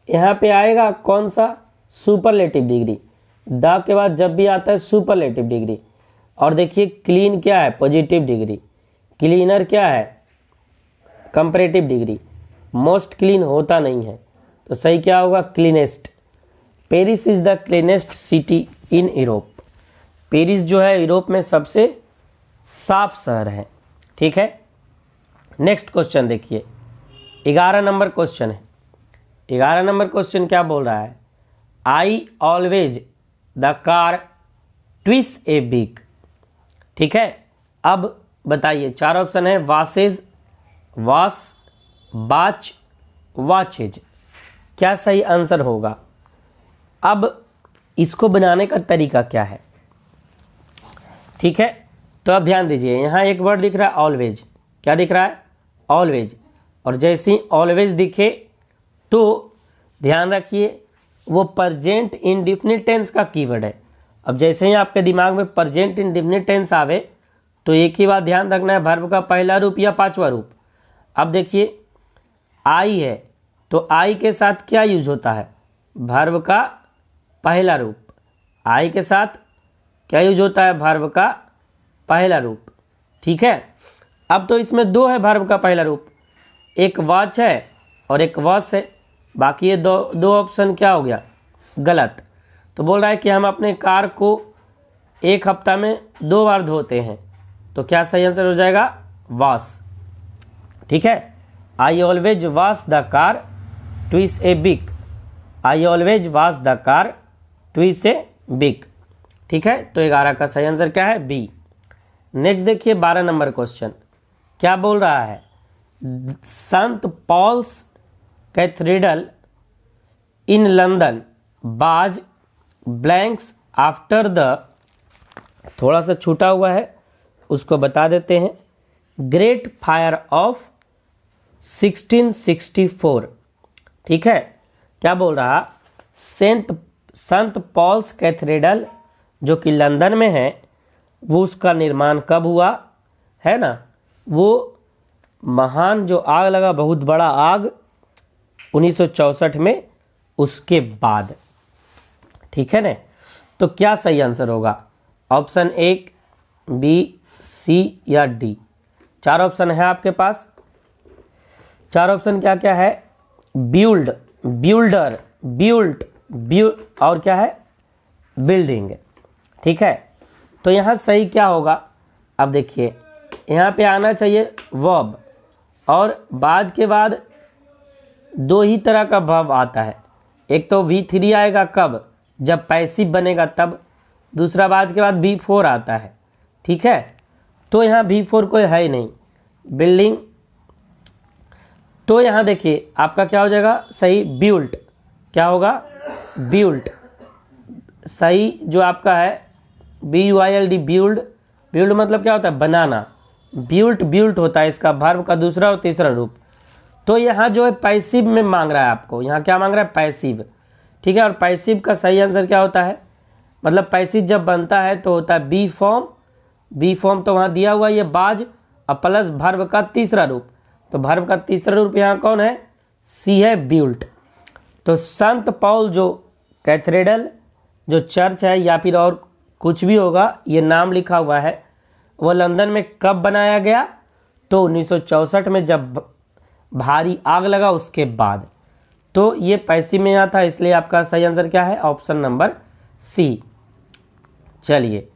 यहाँ पे आएगा कौन सा, सुपरलेटिव डिग्री। द के बाद जब भी आता है सुपरलेटिव डिग्री। और देखिए क्लीन क्या है, पॉजिटिव डिग्री, क्लीनर क्या है, कंपैरेटिव डिग्री, मोस्ट क्लीन होता नहीं है। तो सही क्या होगा, cleanest. Paris is the cleanest city in Europe. Paris जो है यूरोप में सबसे साफ शहर है, ठीक है। नेक्स्ट क्वेश्चन देखिए 11 नंबर क्वेश्चन है। 11 नंबर क्वेश्चन क्या बोल रहा है, I always the car twice a big, ठीक है। अब बताइए 4 ऑप्शन है, वासेज, वाश, बाच, वाचेज। क्या सही आंसर होगा। अब इसको बनाने का तरीका क्या है, ठीक है। तो अब ध्यान दीजिए यहाँ एक वर्ड दिख रहा है ऑलवेज। क्या दिख रहा है, ऑलवेज। और जैसे ही ऑलवेज दिखे तो ध्यान रखिए वो प्रेजेंट इंडेफिनिट टेंस का कीवर्ड है। अब जैसे ही आपके दिमाग में प्रेजेंट इंडेफिनिट टेंस आवे तो एक ही बात ध्यान रखना है, वर्ब का पहला रूप या पांचवा रूप। अब देखिए आई है तो आई के साथ क्या यूज होता है, वर्ब का पहला रूप। आई के साथ क्या यूज होता है, वर्ब का पहला रूप, ठीक है। अब तो इसमें 2 है वर्ब का पहला रूप, एक वॉच है और एक वॉच है, बाकी ये दो ऑप्शन क्या हो गया, गलत। तो बोल रहा है कि हम अपने कार को एक हफ्ता में 2 बार धोते हैं, तो क्या सही आंसर हो जाएगा, वॉश। ठीक है, I always wash the car twice a week, I always wash the car twice a week. ठीक है, तो 11 का सही आंसर क्या है, बी। नेक्स्ट देखिए 12 नंबर क्वेश्चन क्या बोल रहा है, संत पॉल्स कैथेड्रल इन लंदन बाज ब्लैंक्स आफ्टर द, थोड़ा सा छूटा हुआ है उसको बता देते हैं, ग्रेट फायर ऑफ 1664। ठीक है, क्या बोल रहा, संत पॉल्स कैथेड्रल जो कि लंदन में है, वो उसका निर्माण कब हुआ है ना, वो महान जो आग लगा, बहुत बड़ा आग 1964 में, उसके बाद। ठीक है ना, तो क्या सही आंसर होगा, ऑप्शन 1, बी, सी या डी। 4 ऑप्शन है आपके पास। 4 ऑप्शन क्या क्या है, बिल्ड, बिल्डर, बिल्ट और क्या है, बिल्डिंग। ठीक है, तो यहाँ सही क्या होगा, अब देखिए यहाँ पे आना चाहिए वर्ब, और बाज के बाद 2 ही तरह का वर्ब आता है, एक तो V3 आएगा कब, जब पैसिव बनेगा तब, दूसरा बाज के बाद V4 आता है। ठीक है, तो यहाँ V4 कोई है ही नहीं, बिल्डिंग, तो यहाँ देखिए आपका क्या हो जाएगा सही, बिल्ट। क्या होगा, बिल्ट। सही जो आपका है BUILD, बिल्ड। बिल्ड मतलब क्या होता है, बनाना। बिल्ट होता है इसका वर्ब का दूसरा और तीसरा रूप। तो यहाँ जो है पैसिव में मांग रहा है आपको, यहाँ क्या मांग रहा है, पैसिव। ठीक है, और पैसिव का सही आंसर क्या होता है, मतलब पैसिव जब बनता है तो होता है बी फॉर्म। बी फॉर्म तो वहाँ दिया हुआ ये बाज, और प्लस वर्ब का तीसरा रूप, तो वर्ब का तीसरा रूप यहाँ कौन है, सी है, बिल्ट। तो संत पॉल जो कैथेड्रल जो चर्च है या फिर और कुछ भी होगा, ये नाम लिखा हुआ है, वो लंदन में कब बनाया गया, तो 1964 में जब भारी आग लगा उसके बाद। तो ये पैसिव में यहाँ था, इसलिए आपका सही आंसर क्या है, ऑप्शन नंबर सी। चलिए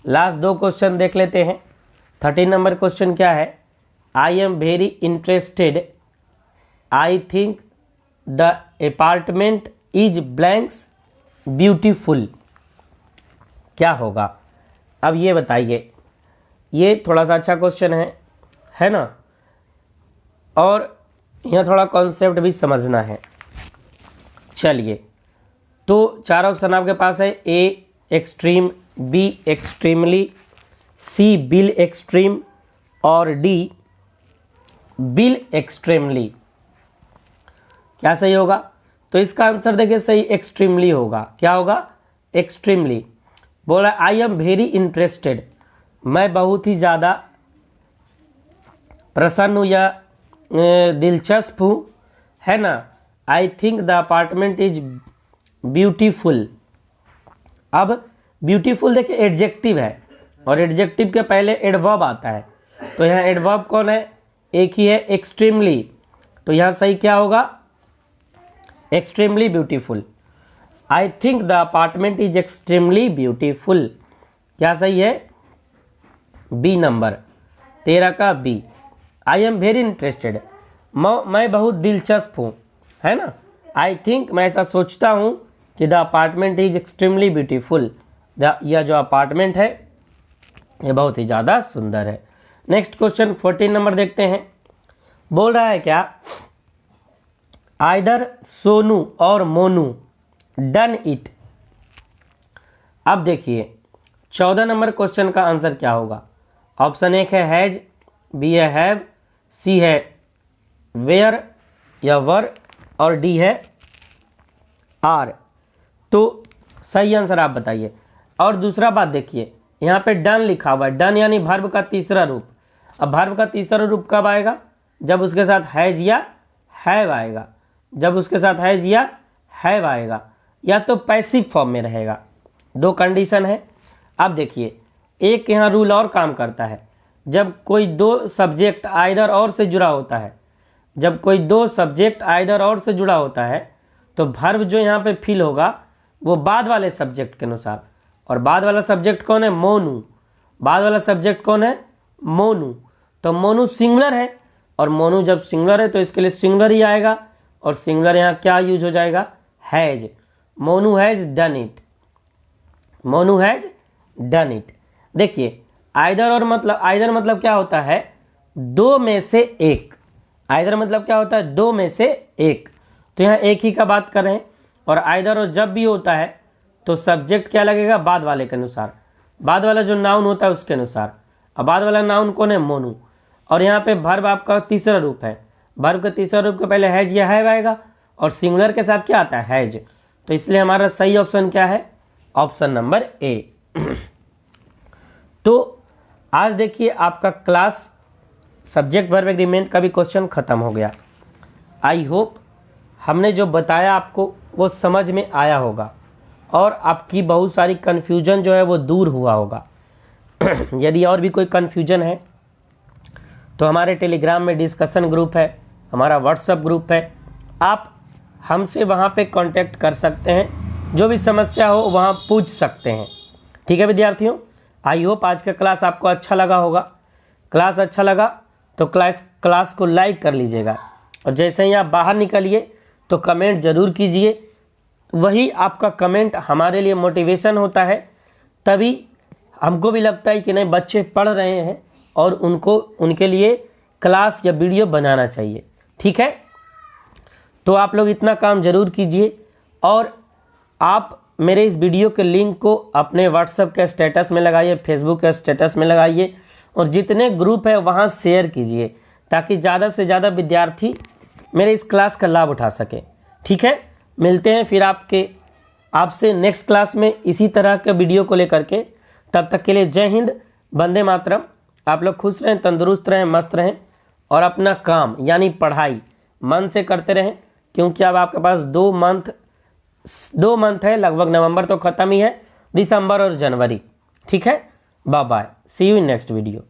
लास्ट 2 क्वेश्चन देख लेते हैं। 13 नंबर क्वेश्चन क्या है, आई am very interested, I think the apartment is blanks beautiful. क्या होगा, अब ये बताइए, ये थोड़ा सा अच्छा क्वेश्चन है ना, और यहाँ थोड़ा कॉन्सेप्ट भी समझना है। चलिए, तो 4 ऑप्शन आपके पास है, A extreme, B extremely, C bill extreme और डी बिल एक्सट्रीमली। क्या सही होगा, तो इसका आंसर देखिए सही एक्सट्रीमली होगा। क्या होगा, एक्सट्रीमली। बोला आई एम वेरी इंटरेस्टेड, मैं बहुत ही ज़्यादा प्रसन्न हूँ या दिलचस्प हूँ, है ना। आई think the apartment is beautiful. अब ब्यूटीफुल देखिए एडजेक्टिव है, और एडजेक्टिव के पहले एडवर्ब आता है, तो यहाँ एडवर्ब कौन है, एक ही है, एक्सट्रीमली। तो यहाँ सही क्या होगा, extremely beautiful. I think the apartment is extremely beautiful. क्या सही है, बी नंबर 13 का B. I am very interested, मैं बहुत दिलचस्प हूँ, है ना। आई थिंक मैं ऐसा सोचता हूँ कि the apartment is extremely beautiful, यह जो अपार्टमेंट है ये बहुत ही ज़्यादा सुंदर है। नेक्स्ट क्वेश्चन 14 नंबर देखते हैं। बोल रहा है क्या, आइदर सोनू और मोनू डन इट। अब देखिए 14 नंबर क्वेश्चन का आंसर क्या होगा। ऑप्शन 1 है हैज, बी है हैव, सी है वेयर या वर, और डी है आर। तो सही आंसर आप बताइए। और दूसरा बात देखिए, यहाँ पे डन लिखा हुआ है, डन यानी वर्ब का तीसरा रूप। अब वर्ब का तीसरा रूप कब आएगा, जब उसके साथ हैज या हैव आएगा। जब उसके साथ हैज या हैव आएगा, या तो पैसिव फॉर्म में रहेगा। 2 कंडीशन है। अब देखिए एक यहाँ रूल और काम करता है, जब कोई 2 सब्जेक्ट आइदर और से जुड़ा होता है, जब कोई दो सब्जेक्ट आइदर और से जुड़ा होता है तो वर्ब जो यहाँ पे फिल होगा वो बाद वाले सब्जेक्ट के अनुसार, और बाद वाला सब्जेक्ट कौन है? मोनू। बाद वाला सब्जेक्ट कौन है? मोनू। तो मोनू सिंगुलर है, और मोनू जब सिंगुलर है तो इसके लिए सिंगुलर ही आएगा, और सिंगुलर यहाँ क्या यूज हो जाएगा? Has. Monu has done it. Monu has done it. देखिए आइदर और मतलब, आइदर मतलब क्या होता है? दो में से एक। आइदर मतलब क्या होता है? दो में से एक। तो यहाँ एक ही का बात कर रहे हैं, और आइदर और जब भी होता है तो सब्जेक्ट क्या लगेगा? बाद वाले के अनुसार, बाद वाला जो नाउन होता है उसके अनुसार। अब बाद वाला नाउन कौन है? मोनू। और यहाँ पे वर्ब आपका तीसरा रूप है। वर्ब का तीसरा रूप के पहले हैज या हैव आएगा, और सिंगुलर के साथ क्या आता है? हैज। तो इसलिए हमारा सही ऑप्शन क्या है? Option number A. तो आज देखिए आपका क्लास सब्जेक्ट वर्ब एग्रीमेंट का भी क्वेश्चन खत्म हो गया। आई होप हमने जो बताया आपको वो समझ में आया होगा, और आपकी बहुत सारी कन्फ्यूजन जो है वो दूर हुआ होगा। यदि और भी कोई कन्फ्यूजन है तो हमारे टेलीग्राम में डिस्कशन ग्रुप है, हमारा व्हाट्सएप ग्रुप है, आप हमसे वहाँ पे कांटेक्ट कर सकते हैं, जो भी समस्या हो वहाँ पूछ सकते हैं। ठीक है विद्यार्थियों, आई होप आज का क्लास आपको अच्छा लगा होगा। क्लास अच्छा लगा तो क्लास को लाइक कर लीजिएगा, और जैसे ही आप बाहर निकलिए तो कमेंट जरूर कीजिए। वही आपका कमेंट हमारे लिए मोटिवेशन होता है, तभी हमको भी लगता है कि नहीं बच्चे पढ़ रहे हैं और उनको उनके लिए क्लास या वीडियो बनाना चाहिए। ठीक है, तो आप लोग इतना काम जरूर कीजिए, और आप मेरे इस वीडियो के लिंक को अपने व्हाट्सएप के स्टेटस में लगाइए, फेसबुक के स्टेटस में लगाइए, और जितने ग्रुप है वहाँ शेयर कीजिए, ताकि ज़्यादा से ज़्यादा विद्यार्थी मेरे इस क्लास का लाभ उठा सके। ठीक है, मिलते हैं फिर आपसे नेक्स्ट क्लास में इसी तरह के वीडियो को लेकर के। तब तक के लिए जय हिंद, वंदे मातरम। आप लोग खुश रहें, तंदुरुस्त रहें, मस्त रहें, और अपना काम यानी पढ़ाई मन से करते रहें, क्योंकि अब आपके पास 2 मंथ है लगभग। नवंबर तो खत्म ही है, दिसंबर और जनवरी। ठीक है, bye bye, see you in next video.